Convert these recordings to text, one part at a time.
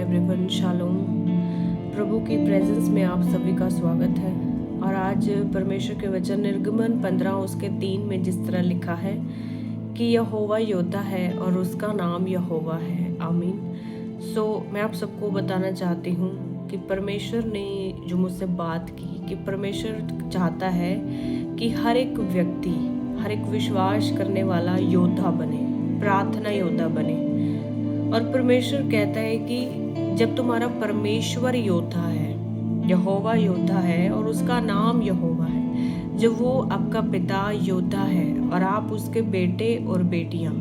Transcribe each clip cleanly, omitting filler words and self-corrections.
Everyone, shalom. प्रभु की presence में आप सभी का स्वागत है। और आज परमेश्वर के वचन निर्गमन 15 उसके 3 में जिस तरह लिखा है कि यहोवा योद्धा है और उसका नाम यहोवा है। आमीन। मैं आप सबको बताना चाहती हूँ कि परमेश्वर ने जो मुझसे बात की कि परमेश्वर चाहता है कि हर एक व्यक्ति, हर एक विश्वास करने वाला योद्धा बने, प्रार्थना योद्धा बने। और परमेश्वर कहता है कि जब तुम्हारा परमेश्वर योद्धा है, यहोवा योद्धा है और उसका नाम यहोवा है, जब वो आपका पिता योद्धा है और आप उसके बेटे और बेटियां,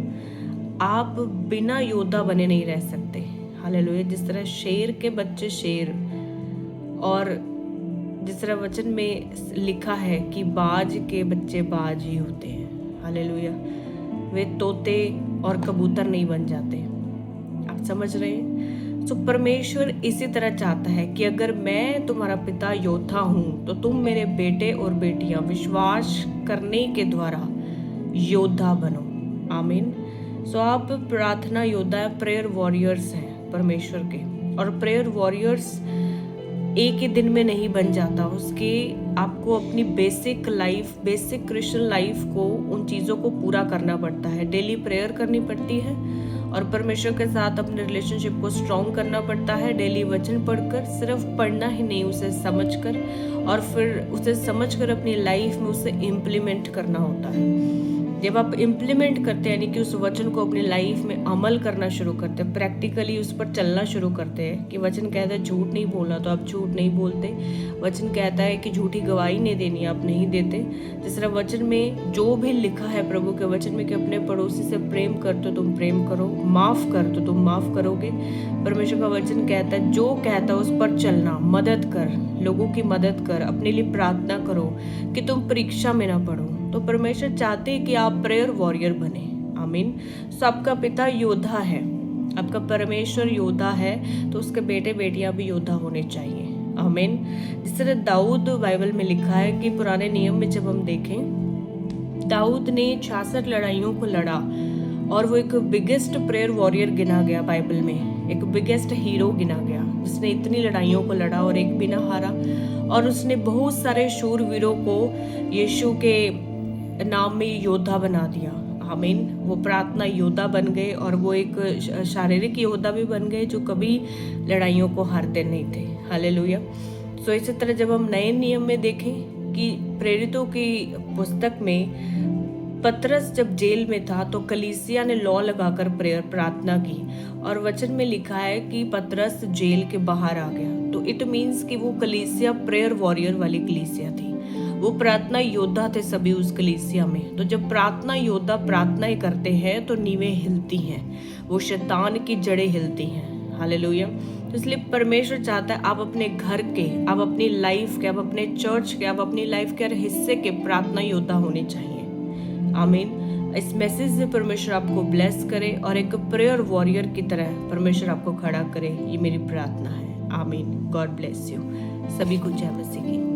आप बिना योद्धा बने नहीं रह सकते। हालेलुया। जिस तरह शेर के बच्चे शेर, और जिस तरह वचन में लिखा है कि बाज के बच्चे बाज ही होते हैं। हालेलुया। वे तोते और कबूतर नहीं बन जाते। आप समझ रहे हैं? परमेश्वर इसी तरह चाहता है कि अगर मैं तुम्हारा पिता योद्धा हूं तो तुम मेरे बेटे और बेटियां विश्वास करने के द्वारा योद्धा बनो। आमीन। आप प्रार्थना योद्धा, प्रेयर वॉरियर्स हैं परमेश्वर के। और प्रेयर वॉरियर्स एक ही दिन में नहीं बन जाता। उसके आपको अपनी basic life, basic Christian life को, उन चीज़ों को पूरा करना पड़ता है। डेली प्रेयर करनी पड़ती है और परमेश्वर के साथ अपने रिलेशनशिप को स्ट्रॉन्ग करना पड़ता है। डेली वचन पढ़कर, सिर्फ पढ़ना ही नहीं, उसे समझकर, और फिर उसे समझकर अपनी लाइफ में उसे इम्प्लीमेंट करना होता है। जब आप इम्प्लीमेंट करते हैं, यानी कि उस वचन को अपनी लाइफ में अमल करना शुरू करते हैं, प्रैक्टिकली उस पर चलना शुरू करते हैं कि वचन कहता है झूठ नहीं बोलना, तो आप झूठ नहीं बोलते। वचन कहता है कि झूठी गवाही नहीं देनी, आप नहीं देते। जिस तरह वचन में जो भी लिखा है प्रभु के वचन में कि अपने पड़ोसी से प्रेम कर तो तुम प्रेम करो, माफ कर तो तुम माफ करोगे। परमेश्वर का वचन कहता है जो कहता है उस पर चलना, मदद कर, लोगों की मदद कर, अपने लिए प्रार्थना करो कि तुम परीक्षा में ना पड़ो। तो परमेश्वर चाहते हैं कि आप प्रेयर वॉरियर बने। आमीन। आपका पिता योद्धा है, आपका परमेश्वर योद्धा है, तो उसके बेटे बेटियां भी योद्धा होने चाहिए। आमीन। जिस तरह दाऊद, बाइबल में लिखा है कि पुराने नियम में जब हम देखें, दाऊद ने 66 लड़ाइयों को लड़ा और वो एक बिगेस्ट प्रेयर वॉरियर गिना गया। बाइबल में एक बिगेस्ट हीरो गिना गया जिसने इतनी लड़ाइयों को लड़ा और एक भी ना हारा। और उसने बहुत सारे शूरवीरों को यीशु के नाम में योद्धा बना दिया। आमीन। वो प्रार्थना योद्धा बन गए और वो एक शारीरिक योद्धा भी बन गए जो कभी लड़ाइयों को हारते नहीं थे। हालेलुया। इसी तरह जब हम नए नियम में देखें कि प्रेरितों की पुस्तक में पतरस जब जेल में था तो कलीसिया ने लॉ लगाकर प्रार्थना की, और वचन में लिखा है कि पतरस जेल के बाहर आ गया। तो इट मीन्स कि वो कलीसिया प्रेयर वॉरियर वाली कलीसिया थी, वो प्रार्थना योद्धा थे सभी उस कलीसिया में। तो जब प्रार्थना योद्धा प्रार्थनाएं करते हैं तो नींवें हिलती हैं, वो शैतान की जड़ें हिलती हैं। हालेलुया। तो इसलिए परमेश्वर चाहता है आप अपने घर के, आप अपनी लाइफ के, आप अपने चर्च के, आप अपनी लाइफ के हर हिस्से के प्रार्थना योद्धा होने चाहिए। आमीन। इस मैसेज से परमेश्वर आपको ब्लेस करे और एक प्रेयर वॉरियर की तरह परमेश्वर आपको खड़ा करे, ये मेरी प्रार्थना है। आमीन। God bless you. सभी को जय मसीह की।